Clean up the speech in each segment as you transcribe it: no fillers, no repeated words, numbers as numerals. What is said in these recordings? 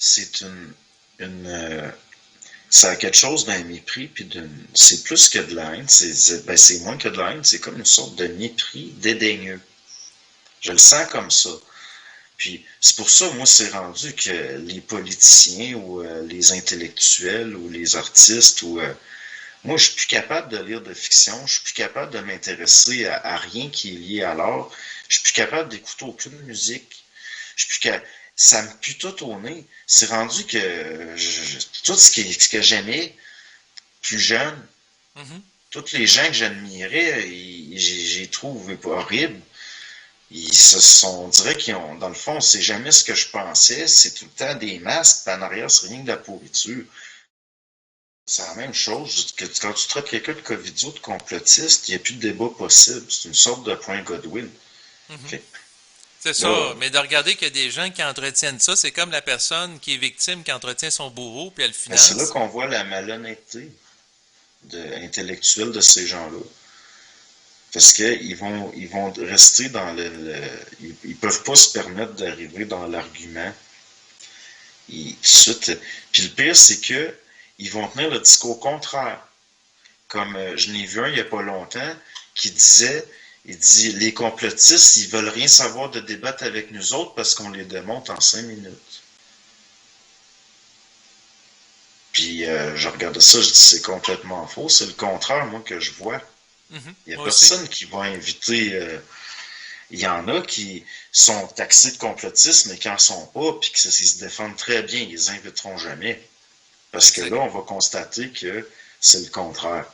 c'est ça a quelque chose d'un mépris, puis c'est plus que de la haine, c'est moins que de la haine, c'est comme une sorte de mépris dédaigneux. Je le sens comme ça. Puis c'est pour ça, moi, c'est rendu que les politiciens ou les intellectuels ou les artistes ou moi, je suis plus capable de lire de fiction, je suis plus capable de m'intéresser à rien qui est lié à l'art, je suis plus capable d'écouter aucune musique, je suis plus capable. Ça me pue tout au nez. C'est rendu que tout ce que j'aimais plus jeune, Mhm. tous les gens que j'admirais, j'y trouve horribles. Ils se sont, on dirait qu'ils ont, dans le fond, c'est jamais ce que je pensais, c'est tout le temps des masques, puis en arrière, c'est rien que de la pourriture. C'est la même chose que quand tu traites quelqu'un de covidio, de complotiste, il n'y a plus de débat possible. C'est une sorte de point Godwin. Mhm. Fait C'est que là, ça, mais de regarder qu'il y a des gens qui entretiennent ça, c'est comme la personne qui est victime qui entretient son bourreau puis elle le ben, c'est là finance. qu'on voit la malhonnêteté intellectuelle de ces gens-là. Parce ils vont rester dans ils peuvent pas se permettre d'arriver dans l'argument. Puis le pire, c'est que ils vont tenir le discours contraire. Comme je n'ai vu un il n'y a pas longtemps qui disait, il dit, les complotistes, ils veulent rien savoir de débattre avec nous autres parce qu'on les démonte en 5 minutes. Puis je regardais ça, je dis c'est complètement faux, c'est le contraire, moi, que je vois. Mhm. Il n'y a Moi aussi. personne qui va inviter. Il y en a qui sont taxés de complotisme mais qui n'en sont pas, puis qu'ils se défendent très bien, ils les inviteront jamais. Parce que Exact. là, on va constater que c'est le contraire.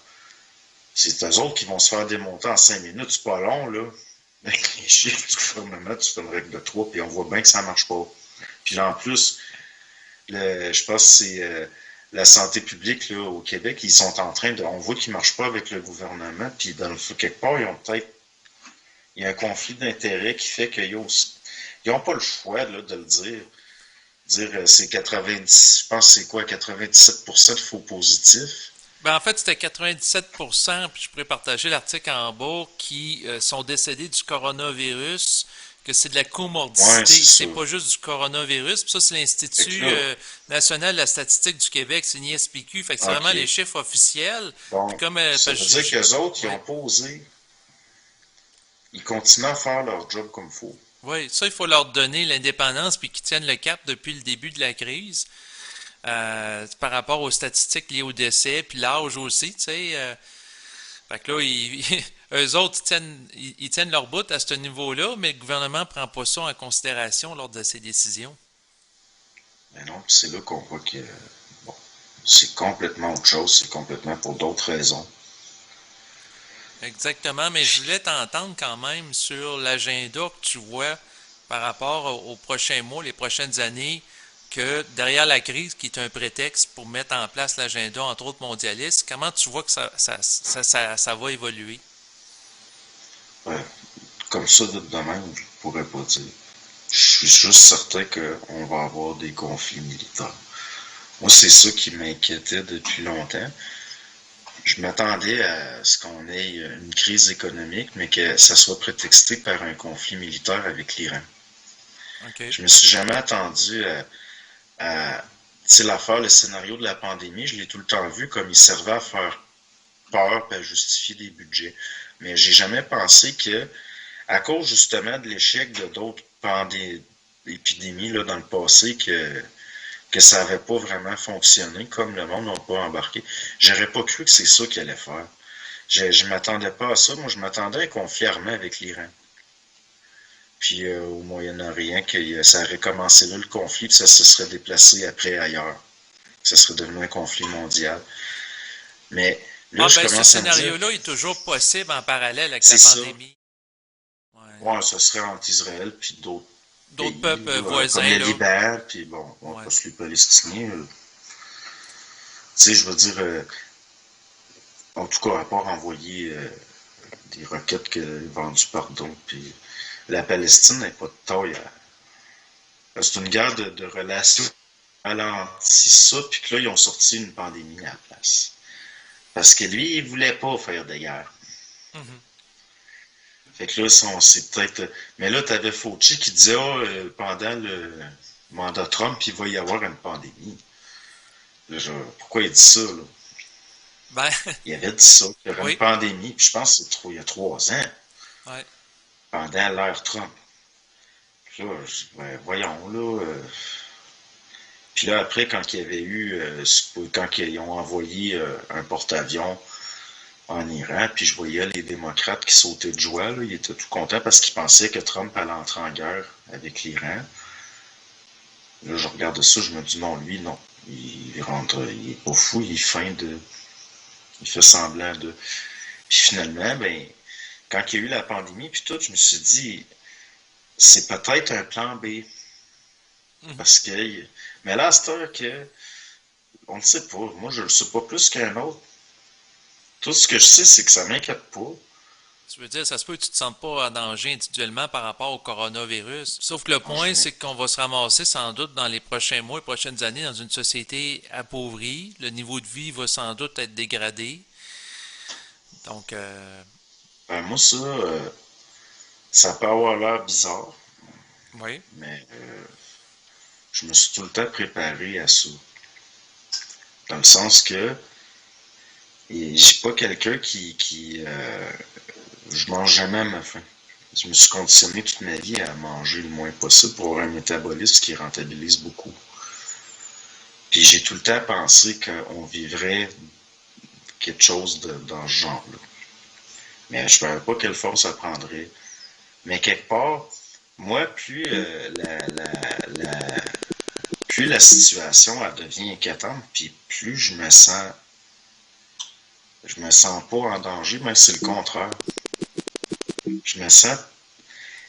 C'est eux autres qui vont se faire démonter en 5 minutes, c'est pas long, là. Avec les chiffres du gouvernement, tu fais une règle de 3, puis on voit bien que ça marche pas. Puis là, en plus, je pense que c'est la santé publique là, au Québec, ils sont en train de. On voit qu'ils marchent pas avec le gouvernement, puis dans le quelque part, ils ont peut-être. Il y a un conflit d'intérêts qui fait qu'ils n'ont pas le choix là, de le dire. Dire c'est 90, je pense que c'est quoi, 97% de faux positifs. Ben, en fait, c'était 97%, puis je pourrais partager l'article en bas, qui sont décédés du coronavirus, que c'est de la Ouais, comorbidité, c'est c'est ça. pas juste du coronavirus. Puis ça, c'est Fait que l'Institut là, national de la statistique du Québec, c'est l'ISPQ, fait que c'est vraiment les OK. chiffres officiels. Puis Donc, comme, ça veut parce dire qu'eux autres, ils ouais, ont posé, ils continuent à faire leur job comme il faut. ouais, ça, il faut leur donner l'indépendance, puis qu'ils tiennent le cap depuis le début de la crise. Par rapport aux statistiques liées au décès, puis l'âge aussi, tu sais. Fait que là, eux autres, ils tiennent leur bout à ce niveau-là, mais le gouvernement ne prend pas ça en considération lors de ses décisions. Mais non, c'est là qu'on voit que, bon, c'est complètement autre chose, c'est complètement pour d'autres raisons. Exactement, mais je voulais t'entendre quand même sur l'agenda que tu vois par rapport aux prochains mois, les prochaines années, que derrière la crise, qui est un prétexte pour mettre en place l'agenda, entre autres mondialiste, comment tu vois que ça va évoluer? Ouais, comme ça, de même, je pourrais pas dire. Je suis juste certain qu'on va avoir des conflits militaires. Moi, c'est ça qui m'inquiétait depuis longtemps. Je m'attendais à ce qu'on ait une crise économique, mais que ça soit prétexté par un conflit militaire avec l'Iran. OK. Je me suis jamais attendu tu sais, l'affaire, le scénario de la pandémie, je l'ai tout le temps vu comme il servait à faire peur et à justifier des budgets. Mais j'ai jamais pensé que, à cause justement de l'échec de d'autres épidémies là, dans le passé, que ça n'avait pas vraiment fonctionné, comme le monde n'a pas embarqué, j'aurais pas cru que c'est ça qu'il allait faire. Je m'attendais pas à ça. Moi, je m'attendais à un conflit armé avec l'Iran. Puis au Moyen-Orient, que ça aurait commencé là le conflit, puis ça se serait déplacé après ailleurs. Ça serait devenu un conflit mondial. Mais là, Ah je ben ce commence à me dire, scénario-là est toujours possible en parallèle avec la c'est ça. pandémie. Ouais. Ouais, ça serait entre Israël puis d'autres D'autres pays, peuples là, comme voisins, le là. Liban, puis bon, Ouais. parce que les Palestiniens, tu sais, je veux dire, en tout cas, à part envoyer des roquettes vendues par d'autres, puis la Palestine n'est pas de taille. C'est une guerre de relations ralenti ça, puis que là, ils ont sorti une pandémie à la place. Parce que lui, il voulait pas faire de guerre. Mhm. Fait que là, c'est peut-être. Mais là, t'avais Fauci qui disait, pendant le. mandat Trump, il va y avoir une pandémie. Là, pourquoi il dit ça, là? Ben, Il avait dit ça, qu'il y aurait une oui, pandémie, puis je pense que c'est il y a 3 ans, ouais. pendant l'ère Trump. Puis là, ben, voyons, là. Puis là, après, quand il y avait eu, quand ils ont envoyé un porte-avions en Iran, puis je voyais les démocrates qui sautaient de joie, là, ils étaient tout contents parce qu'ils pensaient que Trump allait entrer en guerre avec l'Iran. Là, je regarde ça, je me dis non, lui, non. Il rentre, il est pas fou, il feint de. Il fait semblant de. Puis finalement, ben, quand il y a eu la pandémie, puis tout, je me suis dit, c'est peut-être un plan B. Mhm. Parce que. Mais là, à cette heure que. On ne sait pas. Moi, je le sais pas plus qu'un autre. Tout ce que je sais, c'est que ça m'inquiète pas. Tu veux dire, ça se peut que tu te sentes pas en danger individuellement par rapport au coronavirus. Sauf que le Non, je point, c'est qu'on va se ramasser sans doute dans les prochains mois et prochaines années dans une société appauvrie. Le niveau de vie va sans doute être dégradé. Donc, ben, moi, ça peut avoir l'air bizarre, oui. mais je me suis tout le temps préparé à ça. Dans le sens que je suis pas quelqu'un je mange jamais à ma faim. Je me suis conditionné toute ma vie à manger le moins possible pour avoir un métabolisme qui rentabilise beaucoup. Puis j'ai tout le temps pensé qu'on vivrait quelque chose dans ce genre-là. Mais je ne savais pas quelle forme ça prendrait. Mais quelque part, moi, plus la situation elle devient inquiétante, puis plus je me sens pas en danger, mais c'est le contraire. Je me sens,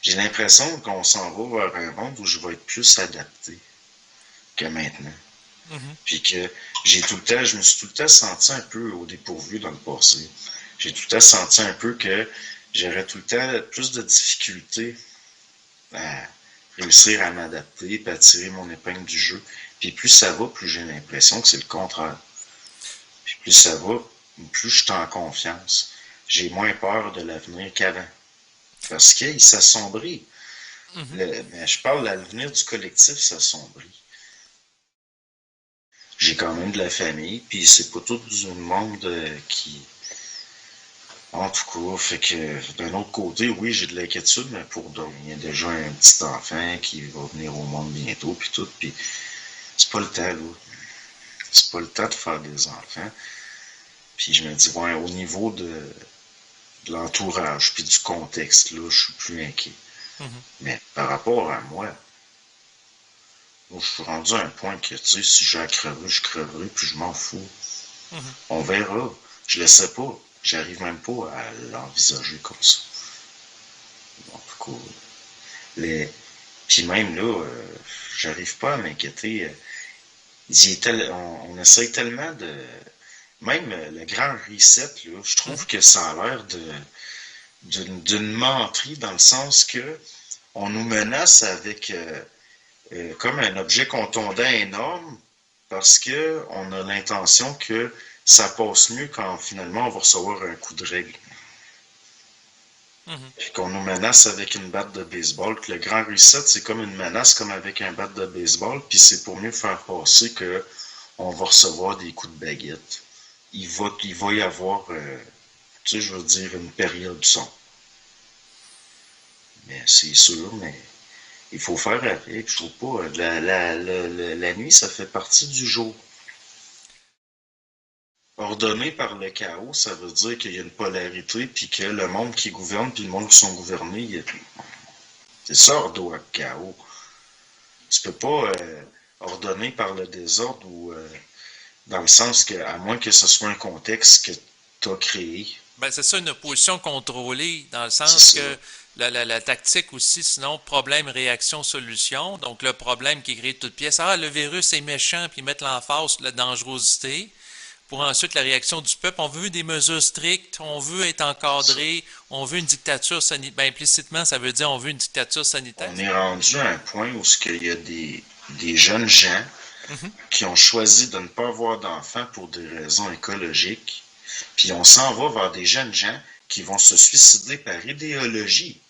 j'ai l'impression qu'on s'en va vers un monde où je vais être plus adapté que maintenant. Mhm. Puis que je me suis tout le temps senti un peu au dépourvu dans le passé. J'ai tout le temps senti un peu que j'aurais tout le temps plus de difficultés à réussir à m'adapter et à tirer mon épingle du jeu. Puis plus ça va, plus j'ai l'impression que c'est le contraire. Puis plus ça va, plus je suis en confiance. J'ai moins peur de l'avenir qu'avant. Parce qu'il s'assombrit. Mhm. Mais je parle de l'avenir du collectif s'assombrit. J'ai quand même de la famille, puis c'est pas tout du monde qui. En tout cas, fait que d'un autre côté, oui, j'ai de l'inquiétude, mais pour d'autres, il y a déjà un petit enfant qui va venir au monde bientôt, puis tout, puis c'est pas le temps, là. C'est pas le temps de faire des enfants. Puis je me dis, ouais, au niveau de l'entourage, puis du contexte, là, je suis plus inquiet. Mhm. Mais par rapport à moi, je suis rendu à un point que, tu sais, si j'ai à crever, je creverai, puis je m'en fous. Mhm. On verra. Je le sais pas. J'arrive même pas à l'envisager comme ça. En tout cas, les... Puis même là, j'arrive pas à m'inquiéter. On essaye tellement de... Même le grand reset, là, je trouve Mhm. que ça a l'air d'une menterie dans le sens que on nous menace avec comme un objet contondant énorme parce que on a l'intention que ça passe mieux quand finalement on va recevoir un coup de règle. Mhm. Puis qu'on nous menace avec une batte de baseball, que le grand reset, c'est comme une menace comme avec un bat de baseball, puis c'est pour mieux faire passer que on va recevoir des coups de baguette. Il va y avoir, tu sais, je veux dire, une période sombre. Mais c'est sûr, mais il faut faire avec. Je trouve pas. La nuit, ça fait partie du jour. Ordonné par le chaos, ça veut dire qu'il y a une polarité, puis que le monde qui gouverne, puis le monde qui sont gouvernés, c'est ça, ordre chaos. Tu peux pas ordonner par le désordre ou dans le sens que, à moins que ce soit un contexte que tu as créé. Ben, c'est ça, une opposition contrôlée, dans le C'est sens ça. que la tactique aussi, sinon, problème, réaction, solution. Donc, le problème qui est créé de toutes pièces. Ah, le virus est méchant, puis mettre l'emphase sur la dangerosité. Pour ensuite la réaction du peuple. On veut des mesures strictes, on veut être C'est ça. encadré, on veut une dictature sanitaire. Ben, implicitement, ça veut dire on veut une dictature sanitaire. On est rendu à un point où il y a des jeunes gens Mhm. qui ont choisi de ne pas avoir d'enfants pour des raisons écologiques, puis on s'en va vers des jeunes gens qui vont se suicider par idéologie.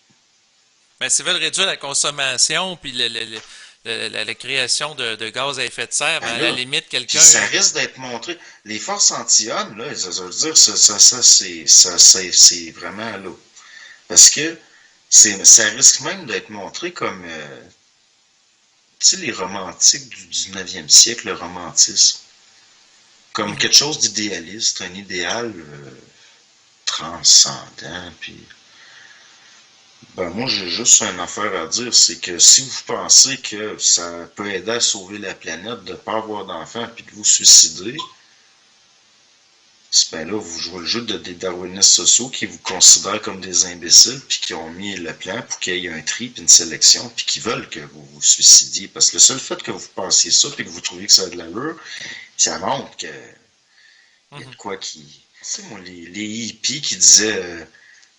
Ben, s'ils veulent réduire la consommation, puis la création de gaz à effet de serre, ben, Ben à la là, limite, puis quelqu'un... ça risque d'être montré. Les forces anti-hommes, là, ça veut dire, c'est vraiment là. Parce que ça risque même d'être montré comme, tu sais, les romantiques du 19e siècle, le romantisme. Comme Mhm, quelque chose d'idéaliste, un idéal transcendant. Puis, ben moi, j'ai juste une affaire à dire, c'est que si vous pensez que ça peut aider à sauver la planète de ne pas avoir d'enfants puis de vous suicider, ben là, vous jouez le jeu des darwinistes sociaux qui vous considèrent comme des imbéciles puis qui ont mis le plan pour qu'il y ait un tri puis une sélection puis qui veulent que vous vous suicidiez. Parce que le seul fait que vous pensiez ça puis que vous trouviez que ça a de l'allure, ça montre que il y a mhm. de quoi qui... Tu sais, moi, les hippies qui disaient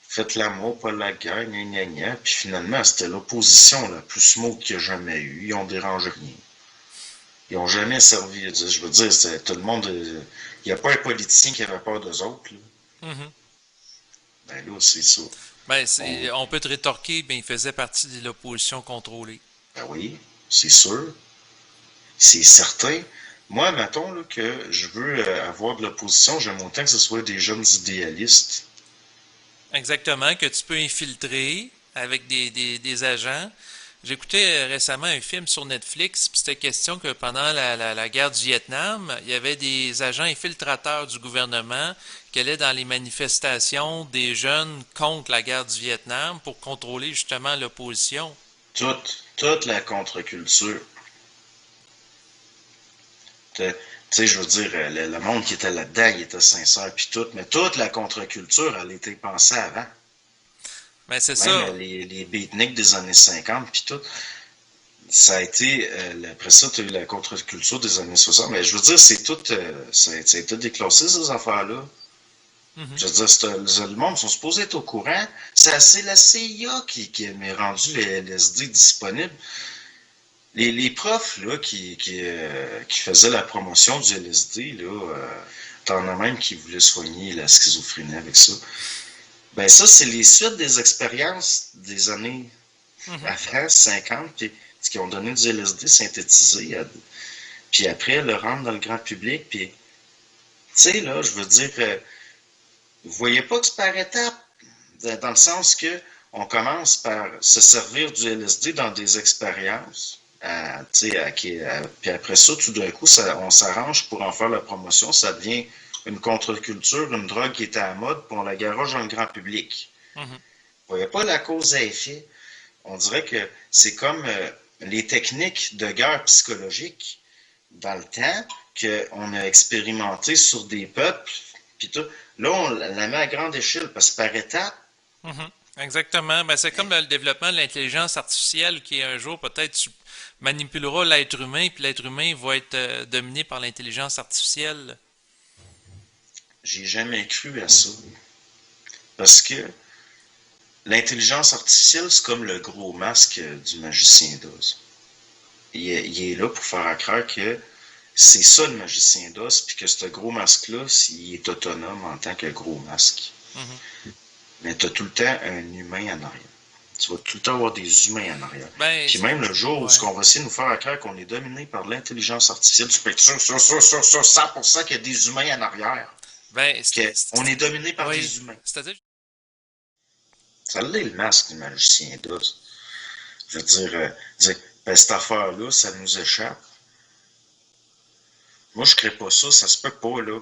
faites l'amour, pas la guerre, gna gna gna. Puis finalement, c'était l'opposition la plus smooth qu'il y a jamais eu. Ils ont dérangé rien. Ils ont jamais servi. Je veux dire, tout le monde. Il n'y a pas un politicien qui avait peur d'eux autres. Là. Mhm. Ben là, c'est ça. Ben, On, on peut te rétorquer, ben, il faisait partie de l'opposition contrôlée. ben oui, c'est sûr. C'est certain. Moi, mettons là, que je veux avoir de l'opposition, j'aime autant que ce soit des jeunes idéalistes. Exactement, que tu peux infiltrer avec des agents. J'écoutais récemment un film sur Netflix, puis c'était question que pendant la guerre du Vietnam, il y avait des agents infiltrateurs du gouvernement qui allaient dans les manifestations des jeunes contre la guerre du Vietnam pour contrôler justement l'opposition. Toute la contre-culture. Tu sais, je veux dire, le monde qui était là-dedans, il était sincère, puis tout, mais toute la contre-culture, elle a été pensée avant. Mais c'est Même ça. les beatniks des années 50, puis tout, ça a été, après ça, tu as eu la contre-culture des années 60, mais je veux dire, c'est tout, ça a été déclassé, ces affaires-là. Mhm. Je veux dire, le monde sont supposés être au courant. C'est la CIA qui m'a rendu les LSD disponibles. Les profs là, qui faisaient la promotion du LSD, là, t'en as même qui voulaient soigner la schizophrénie avec ça. Ben ça, c'est les suites des expériences des années Mhm. avant, 50, puis, qui ont donné du LSD synthétisé, puis après le rendre dans le grand public, puis tu sais, là, je veux dire, vous voyez pas que c'est par étapes, dans le sens que on commence par se servir du LSD dans des expériences, puis après ça, tout d'un coup, on s'arrange pour en faire la promotion, ça devient une contre-culture, une drogue qui était à la mode, puis on la garage dans le grand public. Mhm. Vous voyez pas la cause à effet. On dirait que c'est comme les techniques de guerre psychologique dans le temps qu'on a expérimenté sur des peuples, puis tout. Là, on la met à grande échelle, parce que par étapes, Mhm. Exactement. Ben, c'est comme le développement de l'intelligence artificielle qui un jour peut-être manipulera l'être humain, puis l'être humain va être dominé par l'intelligence artificielle. j'ai jamais cru à ça. Parce que l'intelligence artificielle, c'est comme le gros masque du magicien d'Oz. Il est là pour faire croire que c'est ça le magicien d'Oz, puis que ce gros masque-là, il est autonome en tant que gros masque. Mhm. Mais tu as tout le temps un humain en arrière. Tu vas tout le temps avoir des humains en arrière. Ben, Puis même le jour où ouais. on va essayer de nous faire croire qu'on est dominé par l'intelligence artificielle, tu peux être sûr, 100% qu'il y a des humains en arrière. Ben, On est dominé par oui. des humains. C'est-à-dire, Ça l'est le masque du magicien d'Oz. Je veux dire ben, cette affaire-là, ça nous échappe. Moi, je ne crée pas ça, ça se peut pas, là.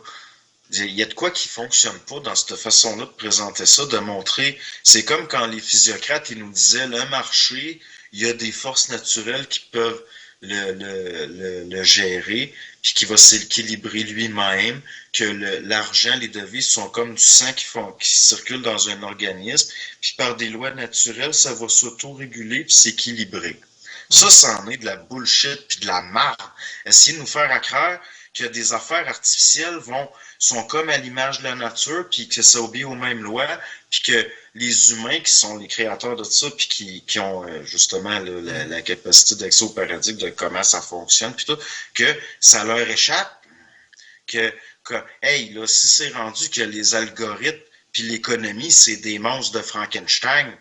Il y a de quoi qui fonctionne pas dans cette façon-là de présenter ça, de montrer. C'est comme quand les physiocrates ils nous disaient le marché, il y a des forces naturelles qui peuvent le gérer, puis qui va s'équilibrer lui-même, que l'argent, les devises sont comme du sang qui circule dans un organisme, puis par des lois naturelles, ça va s'auto-réguler puis s'équilibrer. Ça, mhm. c'en est de la bullshit puis de la marde. Essayer de nous faire croire que des affaires artificielles sont comme à l'image de la nature, puis que ça obéit aux mêmes lois, puis que les humains qui sont les créateurs de ça, puis qui ont justement là, la capacité d'accès au paradigme de comment ça fonctionne, puis tout, que ça leur échappe, que hey, là, si c'est rendu que les algorithmes puis l'économie, c'est des monstres de Frankenstein,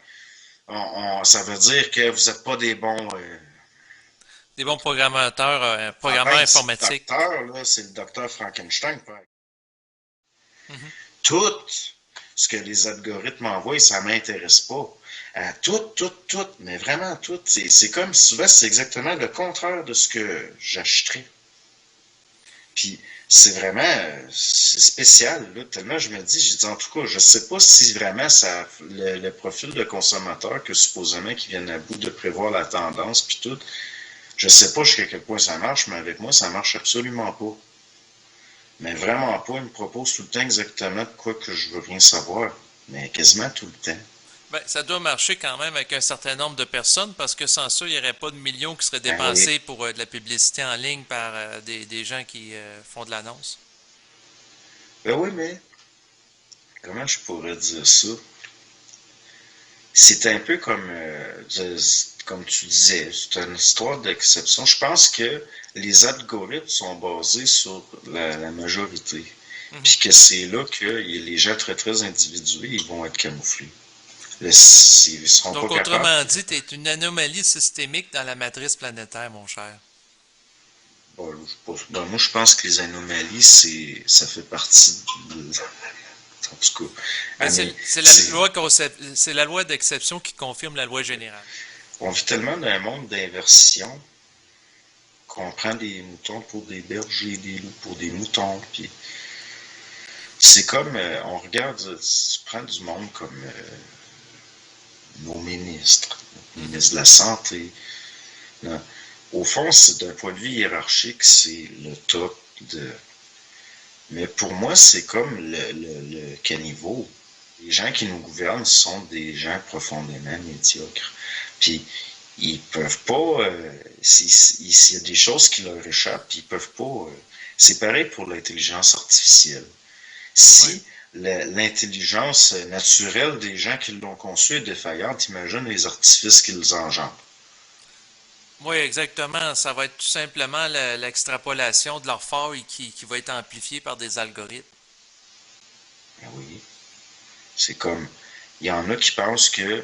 ça veut dire que vous n'êtes pas des bons des bons programmateurs, Ah programmeurs ben, c'est le informatiques. docteur, là, c'est le docteur Frankenstein. Mhm. Tout ce que les algorithmes envoient, ça m'intéresse pas. Tout, mais vraiment tout. C'est comme souvent, c'est exactement le contraire de ce que j'achèterais. Puis c'est vraiment c'est spécial, là, tellement je me dis, j'ai dit en tout cas, je sais pas si vraiment ça le profil de consommateur que supposément qui viennent à bout de prévoir la tendance puis tout, je sais pas jusqu'à quel point ça marche, mais avec moi, ça marche absolument pas. Mais vraiment pas, il me propose tout le temps exactement de quoi que je veux rien savoir. Mais quasiment tout le temps. Ben, ça doit marcher quand même avec un certain nombre de personnes parce que sans ça, il n'y aurait pas de millions qui seraient Ben oui. dépensés pour de la publicité en ligne par des gens qui font de l'annonce. Ben oui, mais comment je pourrais dire ça? C'est un peu comme, comme tu disais, c'est une histoire d'exception. Je pense que les algorithmes sont basés sur la majorité. Mhm. Puis que c'est là que les gens très très individués, ils vont être camouflés. Ils seront pas Donc, capables. autrement dit, tu es une anomalie systémique dans la matrice planétaire, mon cher. Bon, ben, moi, je pense que les anomalies, ça fait partie de, en tout cas, Ben, c'est, c'est la loi d'exception qui confirme la loi générale. on vit tellement dans un monde d'inversion qu'on prend des moutons pour des bergers, des loups pour des moutons, puis c'est comme, on regarde, tu prends du monde comme nos ministres, le Mhm. ministre de la Santé. Là. Au fond, c'est d'un point de vue hiérarchique, c'est le top de. Mais pour moi, c'est comme le caniveau. Les gens qui nous gouvernent sont des gens profondément médiocres. Puis, ils peuvent pas. S'il y a des choses qui leur échappent, ils peuvent pas. C'est pareil pour l'intelligence artificielle. Oui. Si l'intelligence naturelle des gens qui l'ont conçue est défaillante, imagine les artifices qu'ils engendrent. Oui, exactement. Ça va être tout simplement l'extrapolation de leur faille qui va être amplifiée par des algorithmes. Ben oui. C'est comme. Il y en a qui pensent que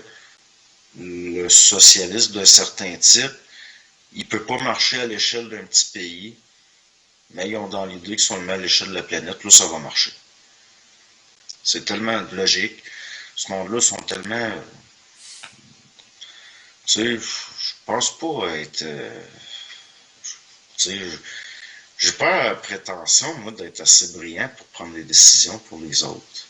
le socialisme d'un certain type, il peut pas marcher à l'échelle d'un petit pays, mais ils ont dans l'idée qu'ils sont le même à l'échelle de la planète, là, ça va marcher. C'est tellement logique. Ce monde-là sont tellement. Tu sais, je pense pas être. Tu sais, j'ai pas la prétention, moi, d'être assez brillant pour prendre des décisions pour les autres.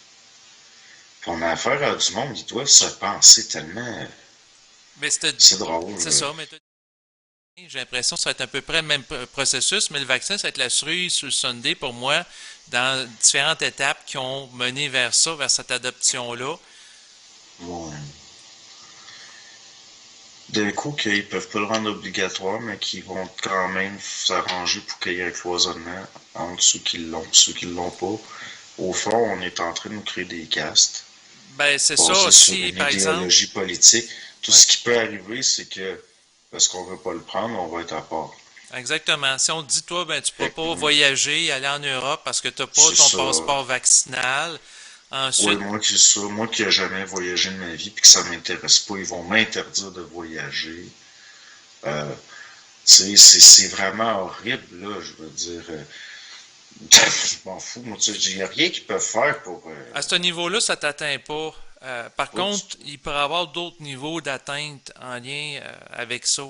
Puis on a affaire à du monde, ils doivent se penser tellement. Mais C'est drôle, c'est là. ça, mais j'ai l'impression que ça va être à peu près le même processus, mais le vaccin, ça va être la cerise sur le sundae pour moi, dans différentes étapes qui ont mené vers ça, vers cette adoption-là. Ouais. D'un coup, qu'ils peuvent pas le rendre obligatoire, mais qu'ils vont quand même s'arranger pour qu'il y ait un cloisonnement entre ceux qui l'ont pas. Au fond, on est en train de nous créer des castes Ben, c'est ça basés sur aussi, une par exemple. idéologie politique. Tout Ouais, ce qui peut arriver, c'est que parce qu'on veut pas le prendre, on va être à part. exactement. Si on te dit, toi, ben, tu peux Fait que, pas voyager, aller en Europe parce que tu n'as pas c'est ton ça. passeport vaccinal. Ouais, Ensuite, moi qui ça, moi qui ai jamais voyagé de ma vie puis que ça m'intéresse pas, ils vont m'interdire de voyager. Euh, c'est vraiment horrible, là, je veux dire. Je m'en fous, moi, tu sais, il n'y a rien qu'ils peuvent faire pour. à ce niveau-là, ça t'atteint pas. Par Pas du contre, tout. il pourrait y avoir d'autres niveaux d'atteinte en lien avec ça.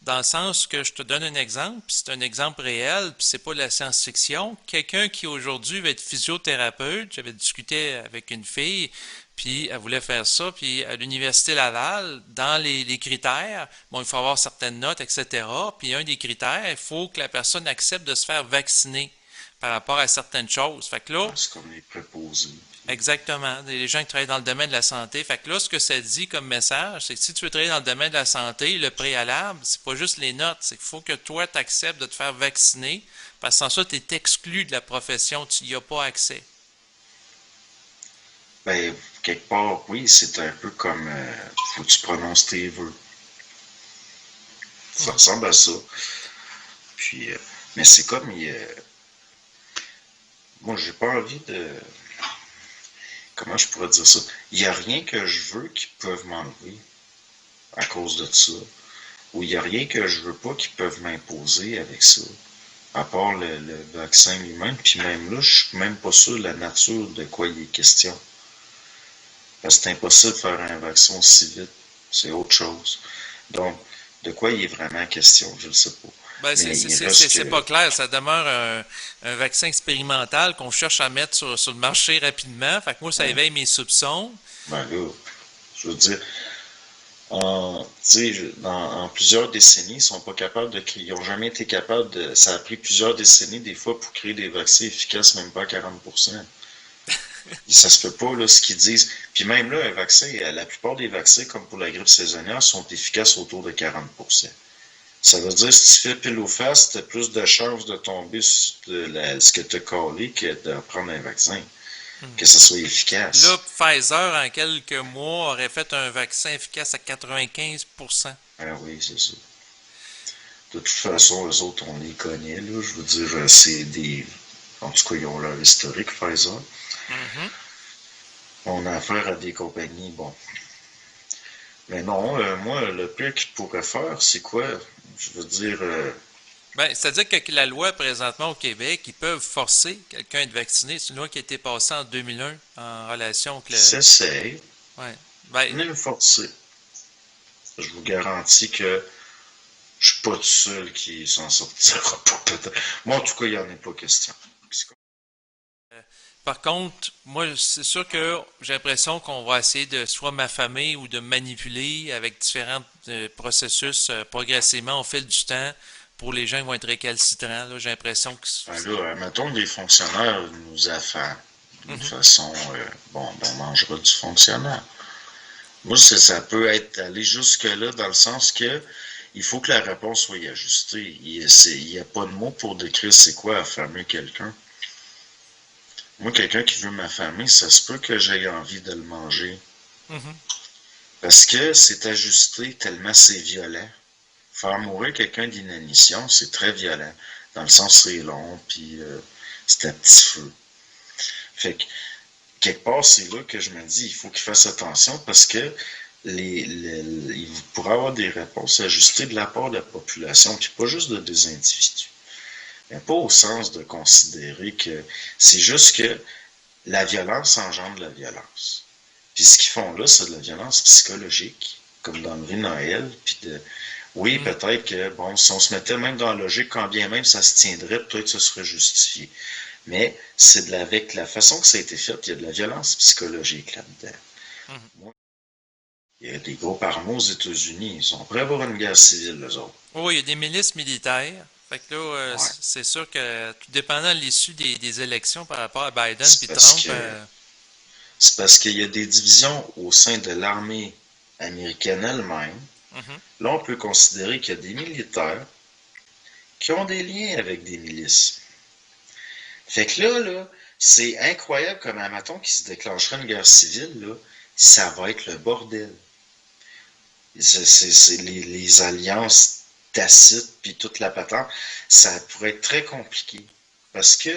Dans le sens que je te donne un exemple, puis c'est un exemple réel, puis c'est pas de la science-fiction. Quelqu'un qui aujourd'hui va être physiothérapeute, j'avais discuté avec une fille, puis elle voulait faire ça, puis à l'Université Laval, dans les critères, bon, il faut avoir certaines notes, etc. Puis un des critères, il faut que la personne accepte de se faire vacciner par rapport à certaines choses. Fait que là, Ouais, c'est comme les préposés. Puis, exactement. Les gens qui travaillent dans le domaine de la santé. Fait que là, ce que ça dit comme message, c'est que si tu veux travailler dans le domaine de la santé, le préalable, c'est pas juste les notes. C'est qu'il faut que toi, tu acceptes de te faire vacciner. Parce que sans ça, tu es exclu de la profession. Tu n'y as pas accès. ben, quelque part, oui, c'est un peu comme. Faut que tu prononces tes vœux. Ça Mhm. ressemble à ça. Puis, mais c'est comme. Moi, j'ai pas envie de. Comment je pourrais dire ça? Il n'y a rien que je veux qu'ils peuvent m'enlever à cause de ça. où il n'y a rien que je veux pas qu'ils peuvent m'imposer avec ça, à part le vaccin lui-même. Puis même là, je suis même pas sûr de la nature de quoi il est question. Parce que c'est impossible de faire un vaccin aussi vite. C'est autre chose. Donc, de quoi il est vraiment question, je ne sais pas. Ben, Mais il reste c'est que, pas clair. Ça demeure un vaccin expérimental qu'on cherche à mettre sur le marché rapidement. Fait que moi, ça hein, éveille mes soupçons. ben là, je veux dire, en plusieurs décennies, ils sont pas capables de créer, ils n'ont jamais été capables de, ça a pris plusieurs décennies des fois pour créer des vaccins efficaces, même pas à 40%. Et ça se peut pas, là, ce qu'ils disent. Puis même là, un vaccin, la plupart des vaccins, comme pour la grippe saisonnière, sont efficaces autour de 40%. Ça veut dire, si tu fais pile ou face, tu as plus de chances de tomber sur ce que tu as collé que de prendre un vaccin, que ça soit Là, efficace. Pfizer, en quelques mois, aurait fait un vaccin efficace à 95%. Ah oui, c'est ça. De toute façon, eux autres, on les connaît, là. Je veux dire, c'est des. En tout cas, ils ont leur historique, Pfizer. Mhm. On a affaire à des compagnies, bon. Mais non, moi, le pire qu'ils pourraient faire, c'est quoi? Je veux dire, Ben, c'est-à-dire que la loi présentement au Québec, ils peuvent forcer quelqu'un à être vacciné. C'est une loi qui a été passée en 2001 en relation avec le. s'essaye, Ouais. Ben, venez me forcer. Je vous garantis que je suis pas tout seul qui s'en sortira pas, peut-être. Moi, en tout cas, il n'y en a pas question. par contre, moi, c'est sûr que j'ai l'impression qu'on va essayer de soit m'affamer ou de manipuler avec différents processus progressivement au fil du temps pour les gens qui vont être récalcitrants. Là, j'ai l'impression que Ben là, mettons que les fonctionnaires nous affament d'une Mhm. façon, bon, ben, on mangera du fonctionnaire. Moi, ça peut être aller jusque-là dans le sens que il faut que la réponse soit ajustée. Il y a pas de mot pour décrire c'est quoi affamer quelqu'un. Moi, quelqu'un qui veut m'affamer, ça se peut que j'aie envie de le manger. Mhm. Parce que c'est ajusté tellement c'est violent. Faire mourir quelqu'un d'inanition, c'est très violent. Dans le sens c'est long, puis c'est à petit feu. Fait que, quelque part, c'est là que je me dis, il faut qu'il fasse attention parce que il pourrait avoir des réponses ajustées de la part de la population, puis pas juste de des individus. Mais pas au sens de considérer que c'est juste que la violence engendre la violence. Puis ce qu'ils font là, c'est de la violence psychologique, comme dans le Noël, puis de oui, Mhm. peut-être que, bon, si on se mettait même dans la logique, quand bien même ça se tiendrait, peut-être que ce serait justifié. Mais c'est avec la façon que ça a été fait, il y a de la violence psychologique là-dedans. Mhm. Moi, il y a des groupes armés aux États-Unis, ils sont prêts à avoir une guerre civile, eux autres. Oui, il y a des milices militaires. Fait que là, Ouais. c'est sûr que tout dépendant de l'issue des élections par rapport à Biden C'est puis parce Trump, que c'est parce qu'il y a des divisions au sein de l'armée américaine elle-même. mhm. Là, on peut considérer qu'il y a des militaires qui ont des liens avec des milices. Fait que là, c'est incroyable comme un maton qui se déclencherait une guerre civile, là, ça va être le bordel. C'est les alliances tacites puis toute la patente, ça pourrait être très compliqué. Parce que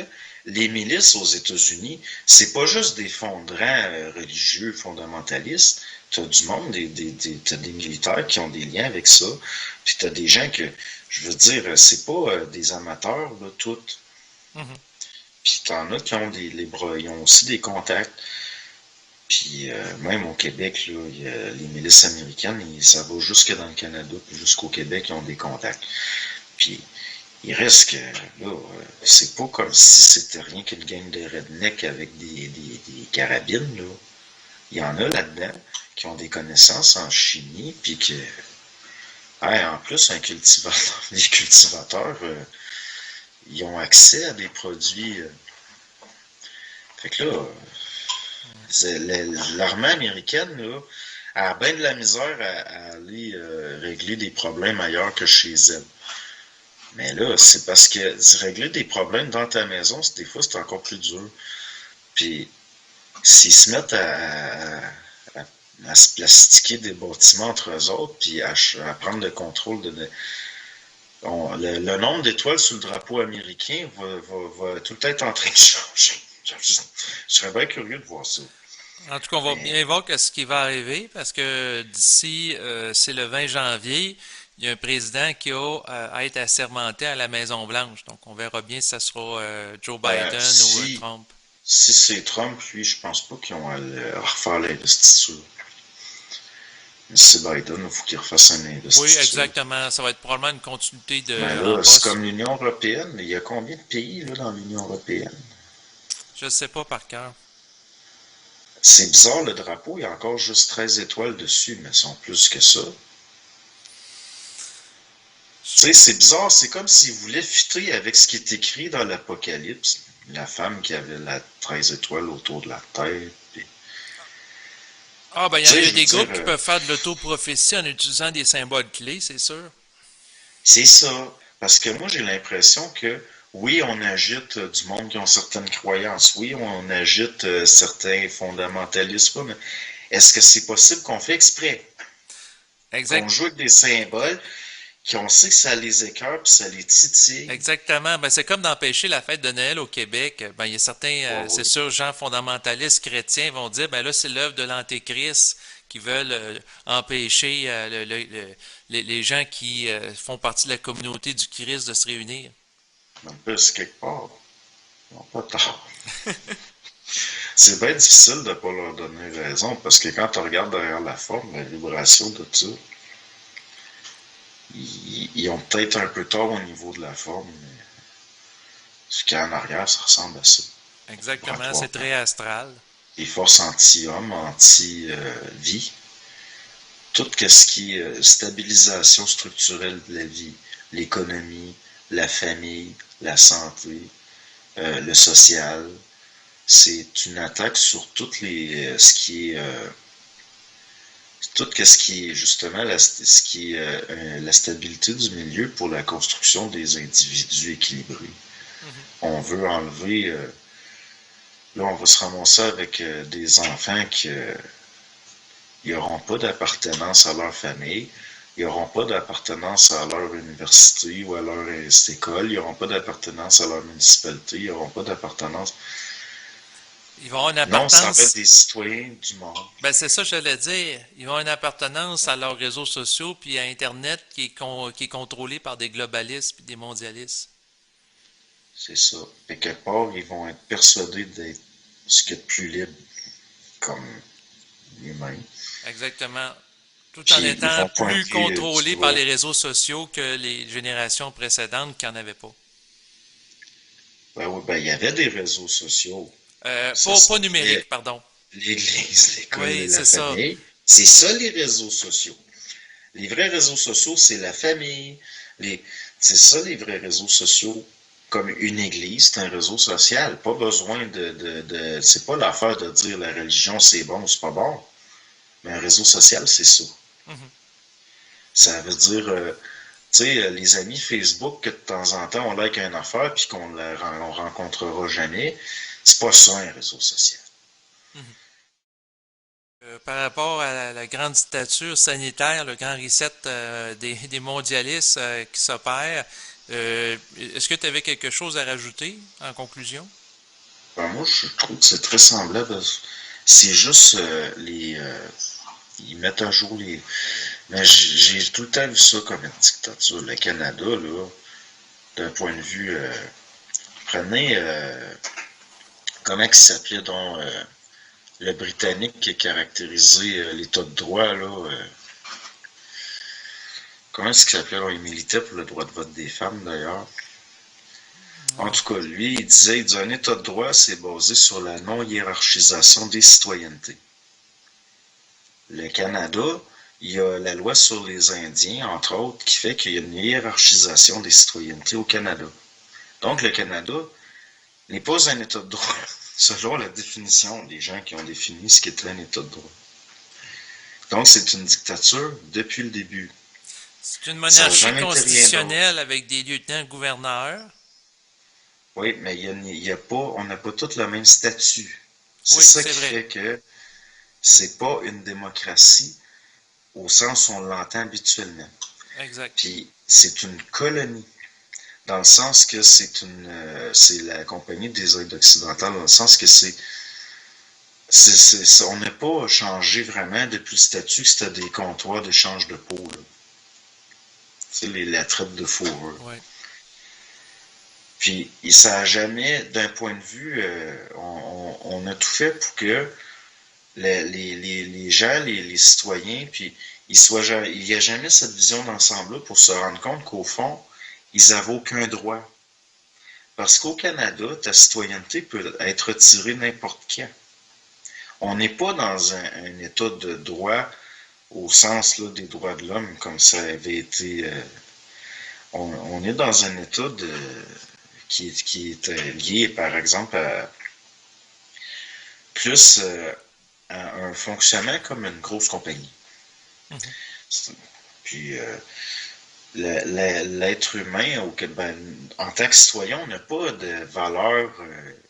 les milices aux États-Unis, c'est pas juste des fondrans religieux fondamentalistes. T'as du monde, t'as des militaires qui ont des liens avec ça. Puis t'as des gens que, je veux dire, c'est pas des amateurs, là, toutes. Mhm. Puis t'en as qui ont ils ont aussi des contacts. Puis même au Québec, là, les milices américaines, ça va jusque dans le Canada, puis jusqu'au Québec, ils ont des contacts. Puis il reste que là, c'est pas comme si c'était rien qu'une gang de redneck avec des carabines, là. Il y en a là-dedans qui ont des connaissances en chimie, puis que, hey, en plus, les cultivateurs, ils ont accès à des produits. Fait que là, l'armée américaine, là, a bien de la misère à aller régler des problèmes ailleurs que chez elle. Mais là, c'est parce que régler des problèmes dans ta maison, des fois, c'est encore plus dur. Puis, s'ils se mettent à se plastiquer des bâtiments entre eux autres, puis à prendre le contrôle le nombre d'étoiles sous le drapeau américain va tout le temps être en train de changer. Je serais bien curieux de voir ça. En tout cas, on va Mais bien voir ce qui va arriver parce que d'ici, c'est le 20 janvier, il y a un président qui a à être assermenté à la Maison-Blanche. Donc, on verra bien si ça sera Joe Ben, Biden ou Trump. si c'est Trump, lui, je pense pas qu'ils ont à refaire l'investiture. Mais si c'est Biden, il faut qu'il refasse une Oui, investiture. exactement. Ça va être probablement une continuité Mais en là, c'est poste. comme l'Union européenne. Il y a combien de pays là, dans l'Union européenne? Je ne sais pas par cœur. C'est bizarre, le drapeau, il y a encore juste 13 étoiles dessus, mais ils sont plus que ça. Tu sais, c'est bizarre, c'est comme s'ils voulaient fitter avec ce qui est écrit dans l'Apocalypse. La femme qui avait la 13 étoiles autour de la tête. Ah, ben, il Tu y sais, a je veux des dire, groupes qui peuvent faire de l'autoprophétie en utilisant des symboles clés, c'est sûr. c'est ça. Parce que moi, j'ai l'impression que, oui, on agite du monde qui ont certaines croyances. Oui, on agite certains fondamentalistes. Mais est-ce que c'est possible qu'on fait exprès? Qu'on Exact. joue avec des symboles, qu'on sait que ça les écœure puis ça les titille? Exactement. Ben, c'est comme d'empêcher la fête de Noël au Québec. Ben, il y a certains, Ouais, c'est ouais. sûr, gens fondamentalistes chrétiens vont dire, ben là, c'est l'œuvre de l'Antéchrist qui veulent empêcher les gens qui font partie de la communauté du Christ de se réunir. En plus, quelque part, ils n'ont pas tort. C'est bien difficile de ne pas leur donner raison parce que quand tu regardes derrière la forme, la vibration de tout ça, ils ont peut-être un peu tort au niveau de la forme, mais ce qu'il y a en arrière, ça ressemble à ça. Exactement, c'est Laboratoire. très astral. Les forces anti-homme, anti-vie, tout ce qui est stabilisation structurelle de la vie, l'économie, la famille, la santé, le social, c'est une attaque sur toutes les ce qui est tout ce qui est justement ce qui est la stabilité du milieu pour la construction des individus équilibrés. Mhm. On veut enlever là on va se ramasser avec des enfants qui n'auront pas d'appartenance à leur famille, ils n'auront pas d'appartenance à leur université ou à leur école, ils n'auront pas d'appartenance à leur municipalité, ils n'auront pas d'appartenance. Ils vont avoir une Non, ça va être appartenance. des citoyens du monde. Ben, c'est ça, que j'allais dire. Ils vont avoir une appartenance à leurs réseaux sociaux puis à Internet qui est contrôlé par des globalistes puis des mondialistes. C'est ça. Et quelque part, ils vont être persuadés d'être ce qu'il y a de plus libre comme humain. Exactement. Tout en Puis ils étant vont plus pointer du contrôlé par doigt. les réseaux sociaux que les générations précédentes qui n'en avaient pas. Ben oui, ben il y avait des réseaux sociaux. Ça Pas s'appelait numérique, pardon. l'Église, l'école et Oui, la c'est ça. famille. C'est ça les réseaux sociaux. Les vrais réseaux sociaux, c'est la famille. Les... C'est ça les vrais réseaux sociaux. Comme une église, c'est un réseau social. Pas besoin c'est pas l'affaire de dire la religion c'est bon ou c'est pas bon. Mais un réseau social, c'est ça. Mhm. Ça veut dire, tu sais, les amis Facebook que de temps en temps on like une affaire puis on rencontrera jamais, c'est pas ça un réseau social. Mhm. Par rapport à la grande dictature sanitaire, le grand reset des mondialistes qui s'opère, est-ce que tu avais quelque chose à rajouter en conclusion? Ben, moi, je trouve que c'est très semblable. C'est juste ils mettent à jour les. Mais j'ai tout le temps vu ça comme une dictature. Le Canada, là, d'un point de vue, prenez comment il s'appelait donc le Britannique qui a caractérisé l'état de droit, là. Comment est-ce qu'il s'appelait? Il militait pour le droit de vote des femmes, d'ailleurs. En tout cas, lui, il disait un état de droit, c'est basé sur la non-hiérarchisation des citoyennetés. Le Canada, il y a la loi sur les Indiens, entre autres, qui fait qu'il y a une hiérarchisation des citoyennetés au Canada. Donc, le Canada n'est pas un état de droit, selon la définition des gens qui ont défini ce qu'était un état de droit. Donc, c'est une dictature depuis le début. C'est une Ça n'a monarchie jamais été rien d'autre. constitutionnelle avec des lieutenants-gouverneurs. Oui, mais il y a pas, on n'a pas tous le même statut. C'est Oui, ça c'est qui vrai. fait que c'est pas une démocratie au sens où on l'entend habituellement. Exact. Puis c'est une colonie, dans le sens que c'est la Compagnie des Indes occidentales, dans le sens que on n'a pas changé vraiment depuis le statut que c'était des comptoirs d'échange de peau, là. Tu sais, la traite de fourrure. Ouais. Puis ça a jamais, d'un point de vue, on a tout fait pour que les gens, les citoyens, puis il n'y a jamais cette vision d'ensemble-là pour se rendre compte qu'au fond, ils n'avaient aucun droit. Parce qu'au Canada, ta citoyenneté peut être retirée n'importe quand. On n'est pas dans un état de droit au sens là, des droits de l'homme comme ça avait été. On est dans un état qui est lié, par exemple, à plus à un fonctionnement comme une grosse compagnie. Mhm. Puis l'être humain, ben, en tant que citoyen, on n'a pas de valeur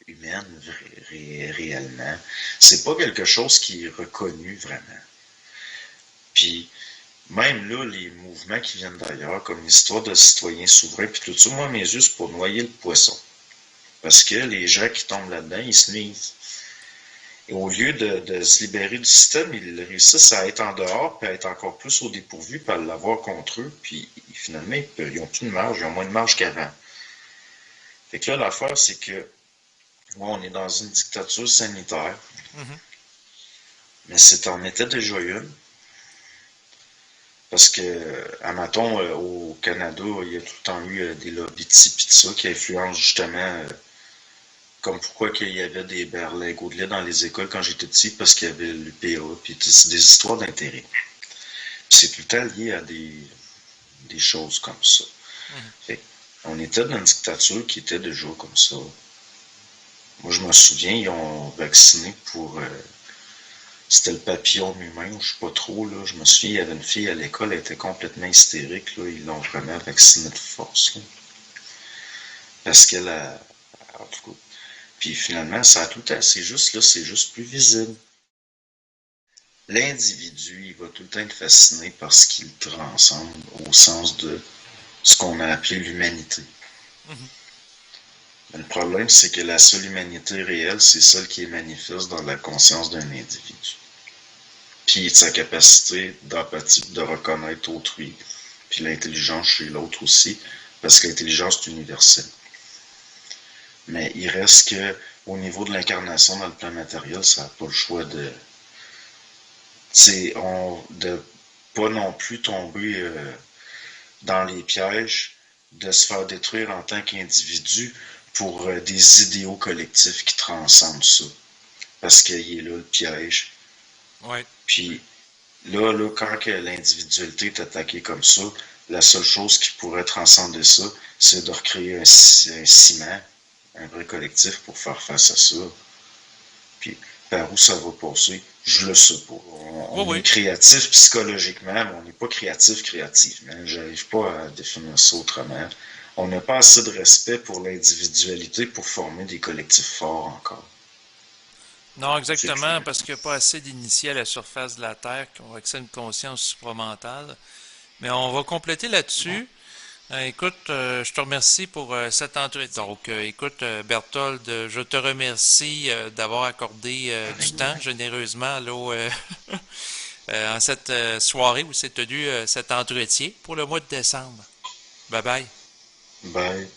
humaine réellement. C'est pas quelque chose qui est reconnu vraiment. Puis même là, les mouvements qui viennent d'ailleurs, comme l'histoire de citoyens souverains, puis tout ça, moi, mes yeux, c'est pour noyer le poisson. Parce que les gens qui tombent là-dedans, ils se nuisent. Et au lieu de se libérer du système, ils réussissent à être en dehors, puis à être encore plus au dépourvu, puis à l'avoir contre eux, puis finalement, ils n'ont plus de marge, ils ont moins de marge qu'avant. Fait que là, l'affaire, c'est que, ouais, on est dans une dictature sanitaire, Mhm. mais c'est en était déjà une. Parce que, admettons, au Canada, il y a tout le temps eu des lobbies de ci pis de ça qui influencent justement, comme pourquoi qu'il y avait des berlingots de lait dans les écoles quand j'étais petit, parce qu'il y avait l'UPA, puis c'est des histoires d'intérêt. Puis c'est tout le temps lié à des choses comme ça. Mhm. Fait on était dans une dictature qui était déjà comme ça. Moi, je me souviens, ils ont vacciné pour c'était le papillon humain, je sais pas trop, là. Je me souviens, il y avait une fille à l'école, elle était complètement hystérique, là. Ils l'ont vraiment vaccinée de force, là. Parce qu'elle a. En tout cas. Puis finalement, ça a tout à. C'est juste là, c'est juste plus visible. L'individu, il va tout le temps être fasciné par ce qu'il transcende au sens de ce qu'on a appelé l'humanité. Mhm. Mais le problème, c'est que la seule humanité réelle, c'est celle qui est manifeste dans la conscience d'un individu. Puis sa capacité d'empathie, de reconnaître autrui, puis l'intelligence chez l'autre aussi, parce que l'intelligence est universelle. Mais il reste que au niveau de l'incarnation dans le plan matériel, ça n'a pas le choix de pas non plus tomber dans les pièges, de se faire détruire en tant qu'individu pour des idéaux collectifs qui transcendent ça. Parce qu'il est là le piège. Ouais. Puis là, quand que l'individualité est attaquée comme ça, la seule chose qui pourrait transcender ça, c'est de recréer un ciment, un vrai collectif pour faire face à ça. Puis par où ça va passer, je le sais pas. Oui, On est oui. créatif psychologiquement, mais on n'est pas créatif créativement. J'arrive pas à définir ça autrement. On n'a pas assez de respect pour l'individualité pour former des collectifs forts encore. Non, C'est tout. exactement, parce qu'il n'y a pas assez d'initiés à la surface de la Terre qui ont accès à une conscience supramentale. Mais on va compléter là-dessus. Écoute, je te remercie pour cet entretien. Donc, écoute, Berthold, je te remercie d'avoir accordé du temps généreusement là, en cette soirée où s'est tenu cet entretien pour le mois de décembre. Bye bye. Bye.